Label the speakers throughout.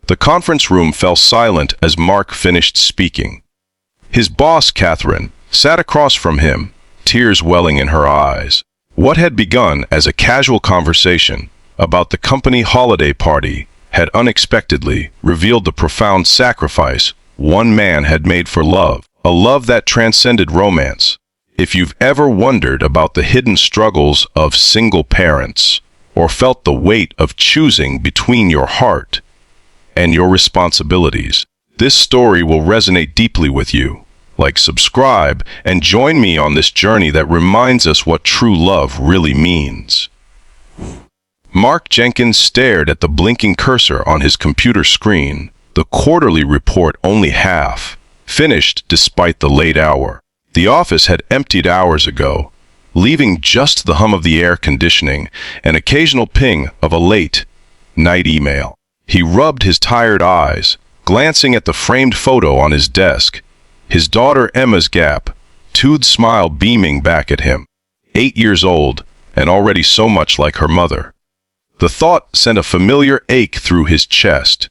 Speaker 1: The conference room fell silent as Mark finished speaking. His boss, Catherine, sat across from him, tears welling in her eyes. What had begun as a casual conversation about the company holiday party had unexpectedly revealed the profound sacrifice one man had made for love, a love that transcended romance. If you've ever wondered about the hidden struggles of single parents, or felt the weight of choosing between your heart and your responsibilities, this story will resonate deeply with you. Like, subscribe, and join me on this journey that reminds us what true love really means. Mark Jenkins stared at the blinking cursor on his computer screen, the quarterly report only half finished despite the late hour. The office had emptied hours ago, leaving just the hum of the air conditioning and occasional ping of a late-night email. He rubbed his tired eyes, glancing at the framed photo on his desk, his daughter Emma's gap-toothed smile beaming back at him. 8 years old, and already so much like her mother. The thought sent a familiar ache through his chest.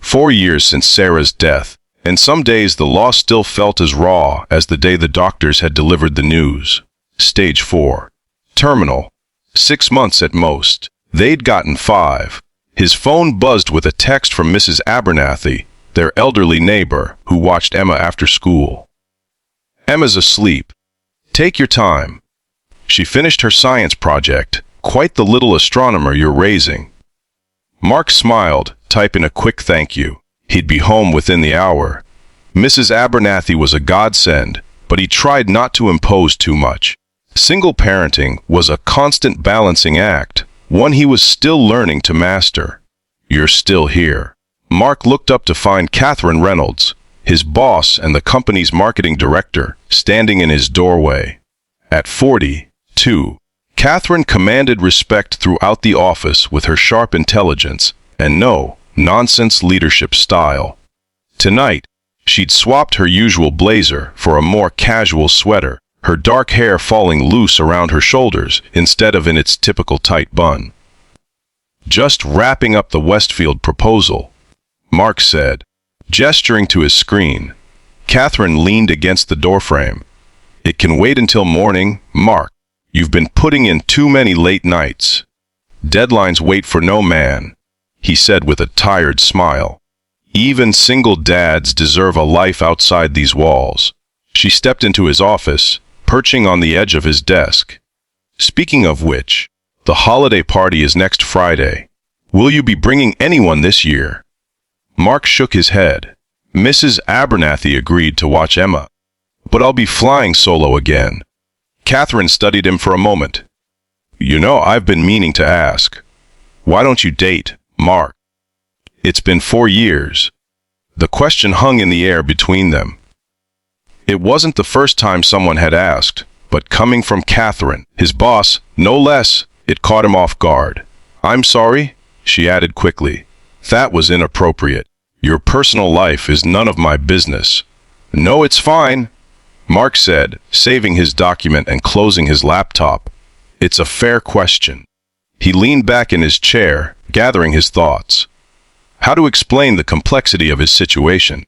Speaker 1: 4 years since Sarah's death, and some days the loss still felt as raw as the day the doctors had delivered the news. Stage 4. Terminal. 6 months at most. They'd gotten 5. His phone buzzed with a text from Mrs. Abernathy, their elderly neighbor, who watched Emma after school. "Emma's asleep. Take your time. She finished her science project. Quite the little astronomer you're raising." Mark smiled, typing a quick thank you. He'd be home within the hour. Mrs. Abernathy was a godsend, but he tried not to impose too much. Single parenting was a constant balancing act, one he was still learning to master. "You're still here." Mark looked up to find Catherine Reynolds, his boss and the company's marketing director, standing in his doorway. At 42, Catherine commanded respect throughout the office with her sharp intelligence and no-nonsense leadership style. Tonight, she'd swapped her usual blazer for a more casual sweater, her dark hair falling loose around her shoulders instead of in its typical tight bun. "Just wrapping up the Westfield proposal," Mark said, gesturing to his screen. Catherine leaned against the doorframe. "It can wait until morning, Mark. You've been putting in too many late nights. Deadlines wait for no man," he said with a tired smile. "Even single dads deserve a life outside these walls." She stepped into his office, perching on the edge of his desk. "Speaking of which, the holiday party is next Friday. Will you be bringing anyone this year?" Mark shook his head. "Mrs. Abernathy agreed to watch Emma, but I'll be flying solo again." Catherine studied him for a moment. "You know, I've been meaning to ask. Why don't you date, Mark? It's been 4 years." The question hung in the air between them. It wasn't the first time someone had asked, but coming from Catherine, his boss, no less, it caught him off guard. "I'm sorry," she added quickly. "That was inappropriate. Your personal life is none of my business." "No, it's fine," Mark said, saving his document and closing his laptop. "It's a fair question." He leaned back in his chair, gathering his thoughts. How to explain the complexity of his situation?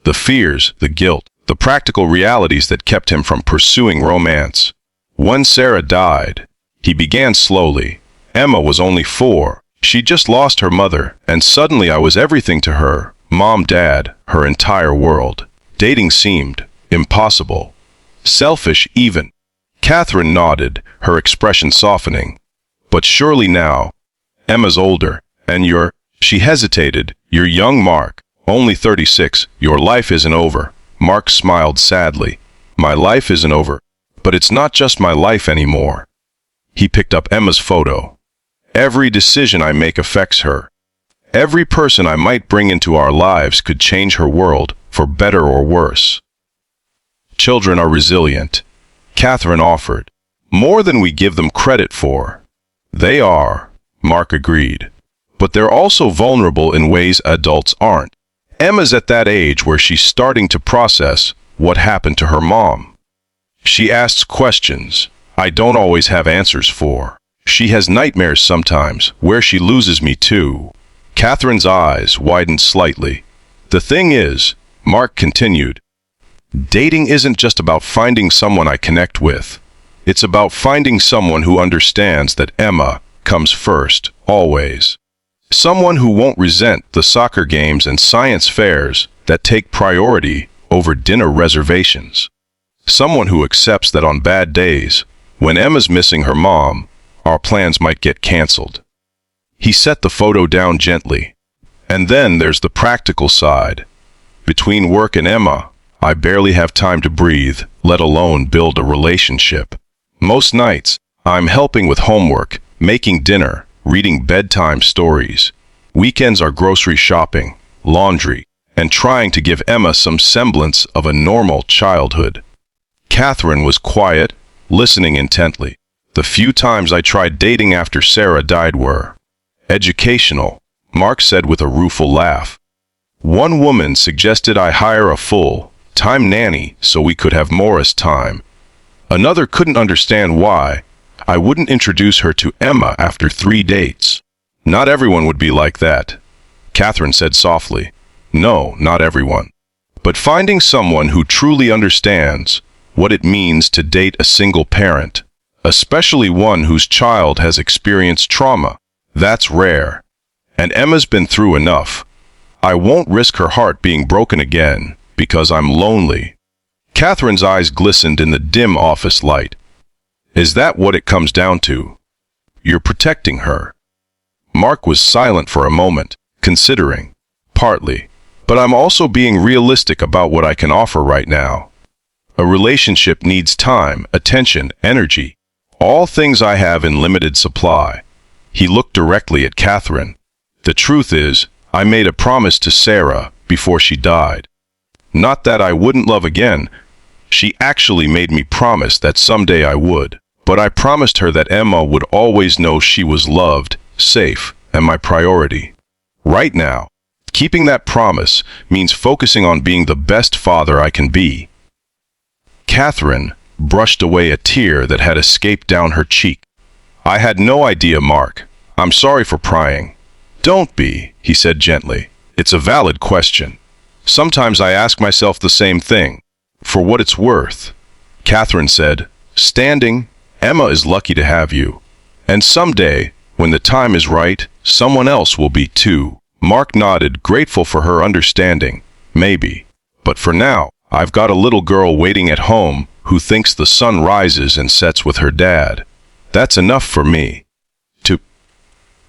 Speaker 1: The fears, the guilt, the practical realities that kept him from pursuing romance. When Sarah died, he began slowly. Emma was only 4. She'd just lost her mother, and suddenly I was everything to her. Mom, dad, her entire world. Dating seemed impossible. Selfish even. Catherine nodded, her expression softening. "But surely now, Emma's older, and she hesitated. "You're young, Mark. Only 36. Your life isn't over." Mark smiled sadly. "My life isn't over, but it's not just my life anymore." He picked up Emma's photo. "Every decision I make affects her. Every person I might bring into our lives could change her world, for better or worse." "Children are resilient," Catherine offered. "More than we give them credit for." "They are," Mark agreed. "But they're also vulnerable in ways adults aren't. Emma's at that age where she's starting to process what happened to her mom. She asks questions I don't always have answers for. She has nightmares sometimes, where she loses me too. Catherine's eyes widened slightly. The thing is, Mark continued, dating isn't just about finding someone I connect with. It's about finding someone who understands that Emma comes first, always. Someone who won't resent the soccer games and science fairs that take priority over dinner reservations. Someone who accepts that on bad days, when Emma's missing her mom, our plans might get canceled. He set the photo down gently. And then there's the practical side. Between work and Emma, I barely have time to breathe, let alone build a relationship. Most nights, I'm helping with homework, making dinner, reading bedtime stories. Weekends are grocery shopping, laundry, and trying to give Emma some semblance of a normal childhood. Catherine was quiet, listening intently. The few times I tried dating after Sarah died were educational, Mark said with a rueful laugh. One woman suggested I hire a full-time nanny so we could have Morris time. Another couldn't understand why I wouldn't introduce her to Emma after 3 dates. Not everyone would be like that, Catherine said softly. No, not everyone. But finding someone who truly understands what it means to date a single parent, especially one whose child has experienced trauma, that's rare. And Emma's been through enough. I won't risk her heart being broken again because I'm lonely. Catherine's eyes glistened in the dim office light. Is that what it comes down to? You're protecting her. Mark was silent for a moment, considering. Partly. But I'm also being realistic about what I can offer right now. A relationship needs time, attention, energy. All things I have in limited supply. He looked directly at Catherine. The truth is, I made a promise to Sarah before she died. Not that I wouldn't love again. She actually made me promise that someday I would. But I promised her that Emma would always know she was loved, safe, and my priority. Right now, keeping that promise means focusing on being the best father I can be. Catherine brushed away a tear that had escaped down her cheek. I had no idea, Mark. I'm sorry for prying. Don't be, he said gently. It's a valid question. Sometimes I ask myself the same thing. For what it's worth. Catherine said, standing, Emma is lucky to have you. And someday, when the time is right, someone else will be too. Mark nodded, grateful for her understanding. Maybe. But for now, I've got a little girl waiting at home who thinks the sun rises and sets with her dad. That's enough for me.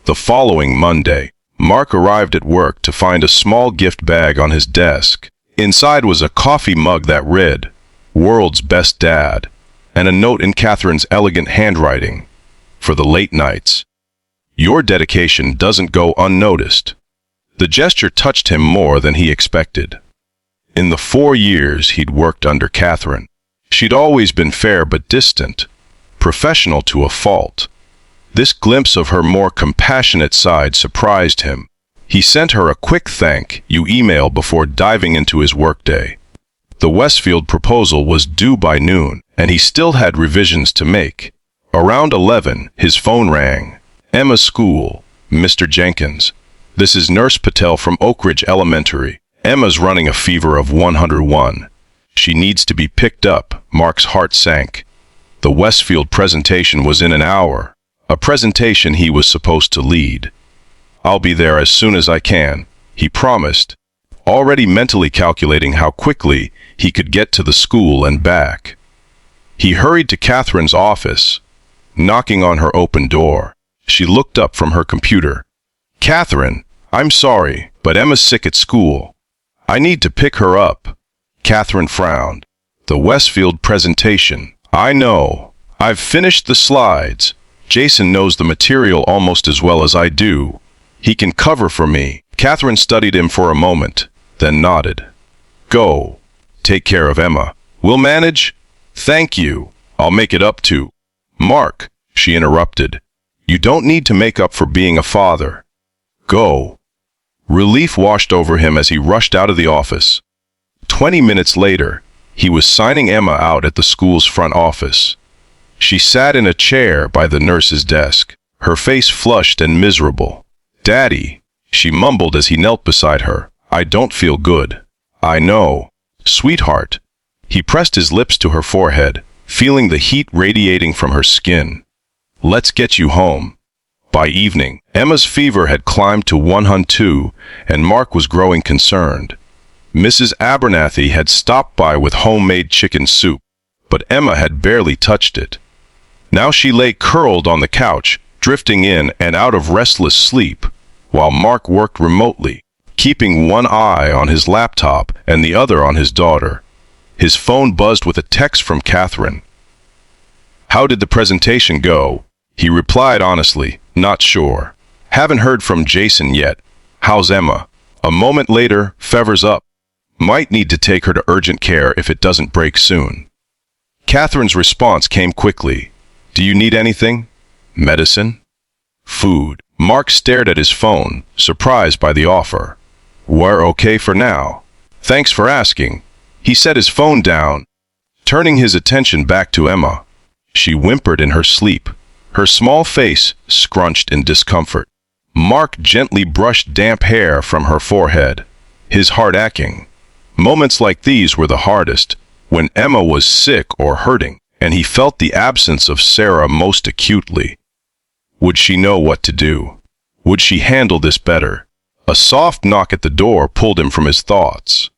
Speaker 1: The following Monday, Mark arrived at work to find a small gift bag on his desk. Inside was a coffee mug that read, "World's Best Dad," and a note in Catherine's elegant handwriting. For the late nights. Your dedication doesn't go unnoticed. The gesture touched him more than he expected. In the 4 years he'd worked under Catherine, she'd always been fair but distant, professional to a fault. This glimpse of her more compassionate side surprised him. He sent her a quick thank you email before diving into his workday. The Westfield proposal was due by noon, and he still had revisions to make. Around 11, his phone rang. Emma's school, Mr. Jenkins. This is Nurse Patel from Oak Ridge Elementary. Emma's running a fever of 101. She needs to be picked up. Mark's heart sank. The Westfield presentation was in an hour. A presentation he was supposed to lead. I'll be there as soon as I can, he promised, already mentally calculating how quickly he could get to the school and back. He hurried to Catherine's office, knocking on her open door. She looked up from her computer. Catherine, I'm sorry, but Emma's sick at school. I need to pick her up. Catherine frowned. The Westfield presentation. I know. I've finished the slides. Jason knows the material almost as well as I do. He can cover for me. Catherine studied him for a moment, then nodded. Go. Take care of Emma. We'll manage? Thank you. I'll make it up to. Mark, she interrupted. You don't need to make up for being a father. Go. Relief washed over him as he rushed out of the office. 20 minutes later, he was signing Emma out at the school's front office. She sat in a chair by the nurse's desk, her face flushed and miserable. Daddy, She mumbled as he knelt beside her. I don't feel good. I know. Sweetheart. He pressed his lips to her forehead, feeling the heat radiating from her skin. Let's get you home. By evening, Emma's fever had climbed to 102, and Mark was growing concerned. Mrs. Abernathy had stopped by with homemade chicken soup, but Emma had barely touched it. Now she lay curled on the couch, drifting in and out of restless sleep, while Mark worked remotely, keeping one eye on his laptop and the other on his daughter. His phone buzzed with a text from Catherine. How did the presentation go? He replied honestly, not sure. Haven't heard from Jason yet. How's Emma? A moment later, fever's up. Might need to take her to urgent care if it doesn't break soon. Catherine's response came quickly. Do you need anything? Medicine? Food? Mark stared at his phone, surprised by the offer. We're okay for now. Thanks for asking. He set his phone down, turning his attention back to Emma. She whimpered in her sleep, her small face scrunched in discomfort. Mark gently brushed damp hair from her forehead, his heart aching. Moments like these were the hardest, when Emma was sick or hurting, and he felt the absence of Sarah most acutely. Would she know what to do? Would she handle this better? A soft knock at the door pulled him from his thoughts.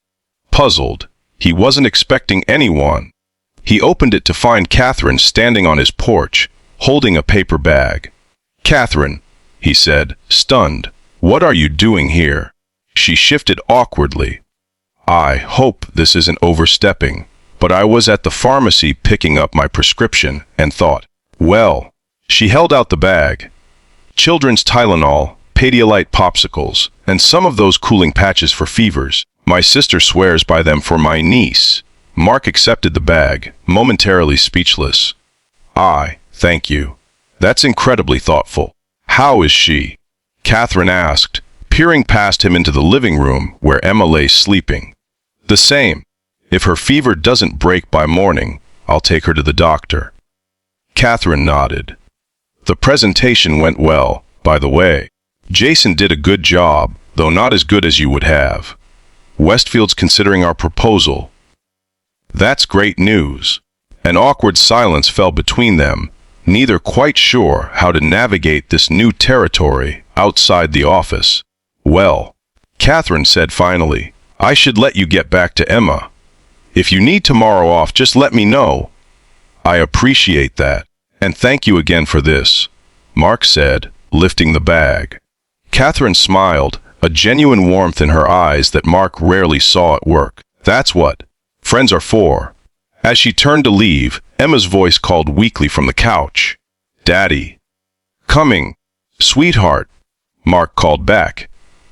Speaker 1: Puzzled, he wasn't expecting anyone. He opened it to find Catherine standing on his porch, holding a paper bag. Catherine, he said, stunned, what are you doing here? She shifted awkwardly. I hope this isn't overstepping, but I was at the pharmacy picking up my prescription and thought, well, she held out the bag. Children's Tylenol, Pedialyte popsicles, and some of those cooling patches for fevers. My sister swears by them for my niece. Mark accepted the bag, momentarily speechless. Thank you. That's incredibly thoughtful. How is she? Catherine asked, peering past him into the living room where Emma lay sleeping. The same. If her fever doesn't break by morning, I'll take her to the doctor. Catherine nodded. The presentation went well, by the way. Jason did a good job, though not as good as you would have. Westfield's considering our proposal. That's great news. An awkward silence fell between them, neither quite sure how to navigate this new territory outside the office. Well, Catherine said finally, I should let you get back to Emma. If you need tomorrow off, just let me know. I appreciate that, and thank you again for this, Mark said, lifting the bag. Catherine smiled, a genuine warmth in her eyes that Mark rarely saw at work. That's what friends are for. As she turned to leave, Emma's voice called weakly from the couch. Daddy. Coming. Sweetheart. Mark called back.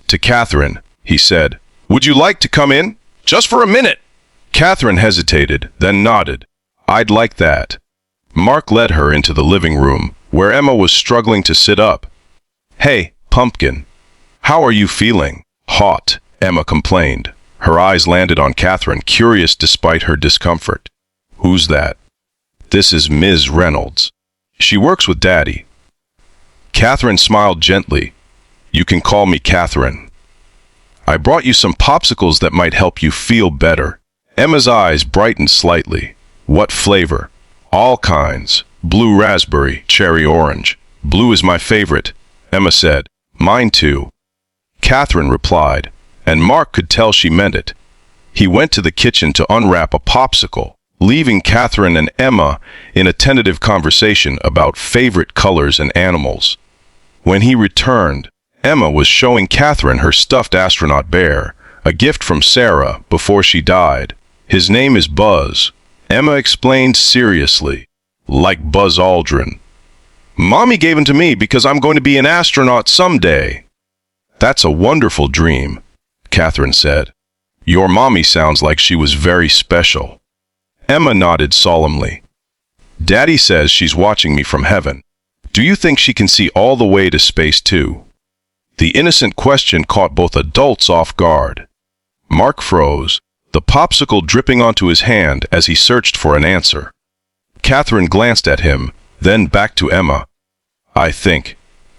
Speaker 1: To Catherine, he said, would you like to come in? Just for a minute. Catherine hesitated, then nodded. I'd like that. Mark led her into the living room, where Emma was struggling to sit up. Hey, Pumpkin. How are you feeling? Hot, Emma complained. Her eyes landed on Catherine, curious despite her discomfort. Who's that? This is Ms. Reynolds. She works with Daddy. Catherine smiled gently. You can call me Catherine. I brought you some popsicles that might help you feel better. Emma's eyes brightened slightly. What flavor? All kinds. Blue raspberry, cherry orange. Blue is my favorite, Emma said. Mine too. Catherine replied, and Mark could tell she meant it. He went to the kitchen to unwrap a popsicle, leaving Catherine and Emma in a tentative conversation about favorite colors and animals. When he returned, Emma was showing Catherine her stuffed astronaut bear, a gift from Sarah before she died. His name is Buzz, Emma explained seriously, like Buzz Aldrin. Mommy gave him to me because I'm going to be an astronaut someday. That's a wonderful dream, Catherine said. Your mommy sounds like she was very special. Emma nodded solemnly. Daddy says she's watching me from heaven. Do you think she can see all the way to space too? The innocent question caught both adults off guard. Mark froze, the popsicle dripping onto his hand as he searched for an answer. Catherine glanced at him, then back to Emma. I think,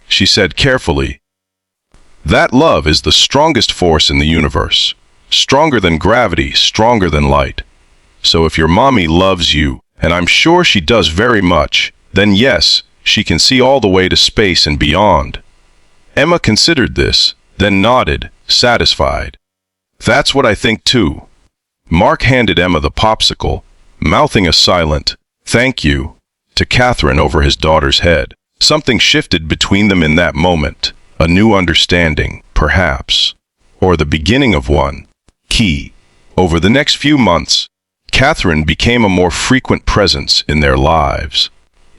Speaker 1: she said carefully, That love is the strongest force in the universe. Stronger than gravity, stronger than light. So if your mommy loves you, and I'm sure she does very much, then yes, she can see all the way to space and beyond. Emma considered this, then nodded, satisfied. That's what I think too. Mark handed Emma the popsicle, mouthing a silent, "Thank you," to Catherine over his daughter's head. Something shifted between them in that moment. A new understanding, perhaps. Or the beginning of one. Key. Over the next few months, Catherine became a more frequent presence in their lives.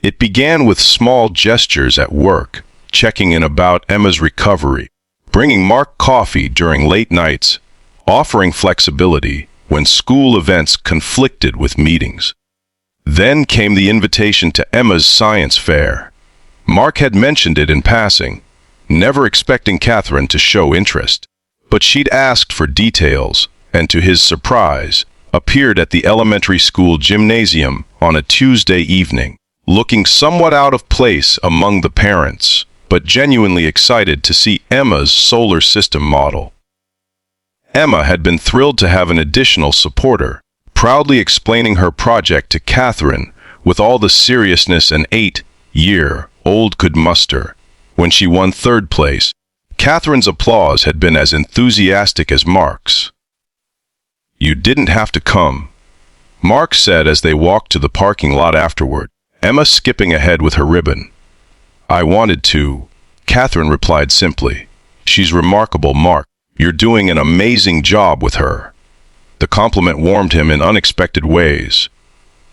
Speaker 1: It began with small gestures at work, checking in about Emma's recovery, bringing Mark coffee during late nights, offering flexibility when school events conflicted with meetings. Then came the invitation to Emma's science fair. Mark had mentioned it in passing, never expecting Catherine to show interest. But she'd asked for details, and to his surprise, appeared at the elementary school gymnasium on a Tuesday evening, looking somewhat out of place among the parents, but genuinely excited to see Emma's solar system model. Emma had been thrilled to have an additional supporter, proudly explaining her project to Catherine with all the seriousness an 8-year-old could muster. When she won third place, Catherine's applause had been as enthusiastic as Mark's. "You didn't have to come," Mark said as they walked to the parking lot afterward, Emma skipping ahead with her ribbon. "I wanted to," Catherine replied simply. "She's remarkable, Mark. You're doing an amazing job with her." The compliment warmed him in unexpected ways.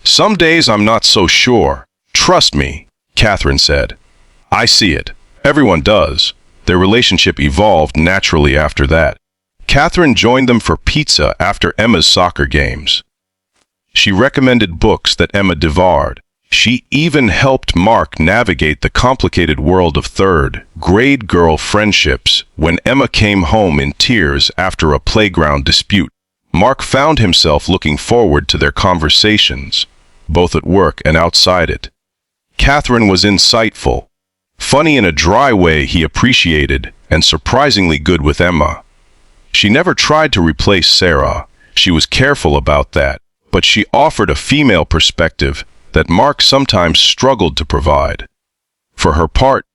Speaker 1: "Some days I'm not so sure. Trust me," Catherine said. "I see it. Everyone does." Their relationship evolved naturally after that. Catherine joined them for pizza after Emma's soccer games. She recommended books that Emma devoured. She even helped Mark navigate the complicated world of third-grade girl friendships when Emma came home in tears after a playground dispute. Mark found himself looking forward to their conversations, both at work and outside it. Catherine was insightful, funny in a dry way he appreciated, and surprisingly good with Emma. She never tried to replace Sarah. She was careful about that, but she offered a female perspective that Mark sometimes struggled to provide. For her part,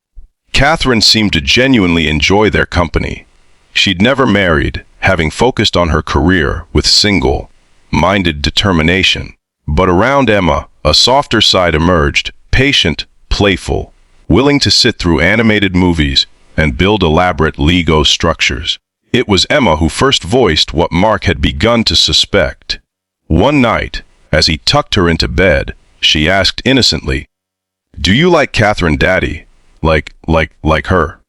Speaker 1: Catherine seemed to genuinely enjoy their company. She'd never married, having focused on her career with single-minded determination. But around Emma, a softer side emerged, patient, playful, willing to sit through animated movies and build elaborate Lego structures. It was Emma who first voiced what Mark had begun to suspect. One night, as he tucked her into bed, she asked innocently, "Do you like Catherine, Daddy? Like her?"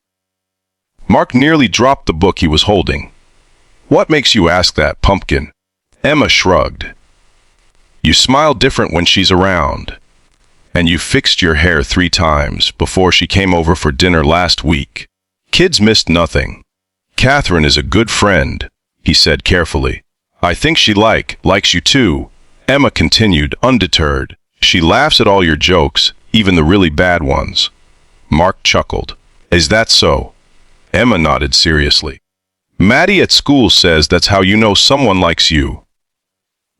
Speaker 1: Mark nearly dropped the book he was holding. "What makes you ask that, pumpkin?" Emma shrugged. "You smile different when she's around. And you fixed your hair 3 times before she came over for dinner last week. Kids missed nothing. Catherine is a good friend," he said carefully. "I think she likes you too," Emma continued, undeterred. "She laughs at all your jokes, even the really bad ones." Mark chuckled. "Is that so?" Emma nodded seriously. "Maddie at school says that's how you know someone likes you."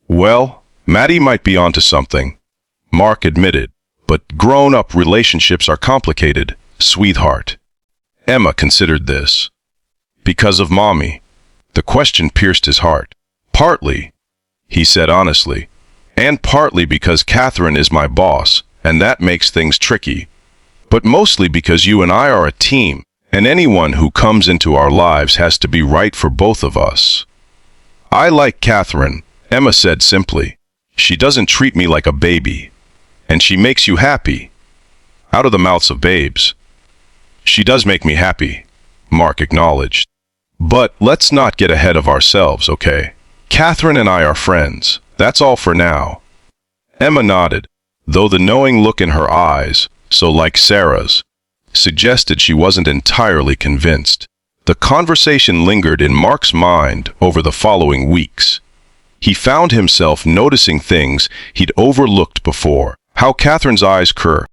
Speaker 1: "Well, Maddie might be onto something," Mark admitted. "But grown-up relationships are complicated, sweetheart." Emma considered this. "Because of Mommy?" The question pierced his heart. "Partly," he said honestly, "and partly because Catherine is my boss, and that makes things tricky. But mostly because you and I are a team, and anyone who comes into our lives has to be right for both of us." "I like Catherine," Emma said simply. "She doesn't treat me like a baby. And she makes you happy." Out of the mouths of babes. "She does make me happy," Mark acknowledged. "But let's not get ahead of ourselves, okay? Catherine and I are friends. That's all for now." Emma nodded, though the knowing look in her eyes, so like Sarah's, suggested she wasn't entirely convinced. The conversation lingered in Mark's mind over the following weeks. He found himself noticing things he'd overlooked before. How Catherine's eyes curved,